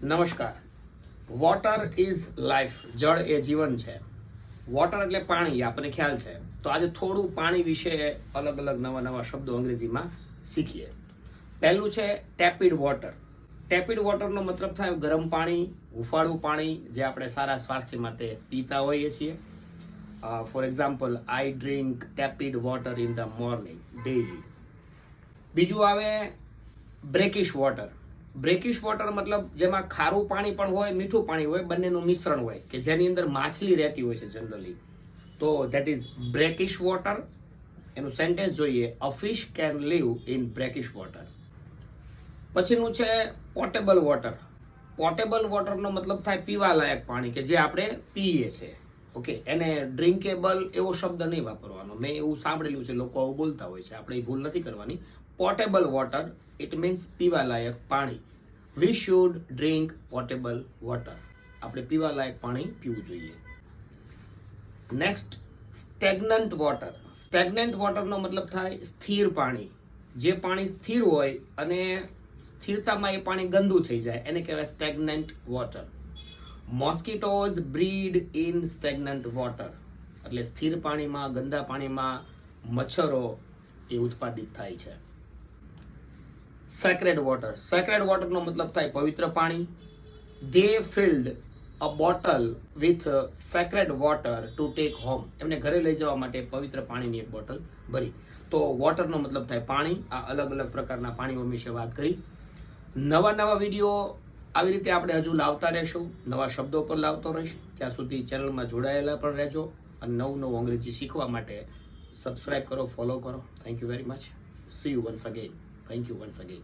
નમસ્કાર. Water is life. જળ એ જીવન છે. વોટર એટલે પાણી, આપણને ખ્યાલ છે. તો આજે થોડું પાણી વિશે અલગ અલગ નવા નવા શબ્દો અંગ્રેજીમાં શીખીએ. પહેલું છે ટેપિડ વોટર. ટેપિડ વોટરનો મતલબ થાય ગરમ પાણી, હુંફાળું પાણી, જે આપણે સારા સ્વાસ્થ્ય માટે પીતા હોઈએ છીએ. For example, I drink tepid water in the morning daily. બીજું આવે બ્રેકિશ વોટર. બ્રેકિશ વોટર મતલબ જેમાં ખારું પાણી પણ હોય, મીઠું પાણી હોય, બંનેનું મિશ્રણ હોય, કે જેની અંદર માછલી રહેતી હોય છે જનરલી. તો ધેટ ઇઝ બ્રેકિશ વોટર. એનું સેન્ટેન્સ જોઈએ, a fish can live in brackish water. પછીનું છે પોટેબલ વોટર. પોટેબલ વોટરનો મતલબ થાય પીવા લાયક પાણી, કે જે આપણે પીએ છીએ. ઓકે, એને ડ્રિંકેબલ એવો શબ્દ નહીં વાપરવાનો. મેં એવું સાંભળેલું છે, લોકો આવું બોલતા હોય છે, આપણે એ ભૂલ નથી કરવાની. પોટેબલ વોટર, ઇટ મીન્સ પીવા લાયક પાણી. We should drink potable water. આપણે પીવા લાયક પાણી પીવું જોઈએ. Next, stagnant water. સ્ટેગ્નન્ટ વોટરનો મતલબ થાય સ્થિર પાણી. જે પાણી સ્થિર હોય અને સ્થિરતામાં એ પાણી ગંદુ થઈ જાય, એને કહેવાય stagnant water. Mosquitoes breed in stagnant water. એટલે સ્થિર પાણીમાં, ગંદા પાણીમાં મચ્છરો એ ઉત્પાદિત થાય છે. Sacred water. સેક્રેડ વોટરનો મતલબ થાય પવિત્ર પાણી. They field a bottle with sacred water to take home. એમને ઘરે લઈ જવા માટે પવિત્ર પાણીની એક બોટલ ભરી. તો વોટરનો મતલબ થાય પાણી. આ અલગ અલગ પ્રકારના પાણીઓ વિશે વાત કરી. નવા નવા વિડીયો આવી રીતે આપણે હજુ લાવતા રહેશું. નવા શબ્દો પર લાવતો રહીશ. ત્યાં સુધી ચેનલમાં જોડાયેલા પણ રહેજો. અને નવું નવું અંગ્રેજી શીખવા માટે સબસ્ક્રાઇબ કરો, ફોલો કરો. Thank you very much. C you once again. Thank you once again.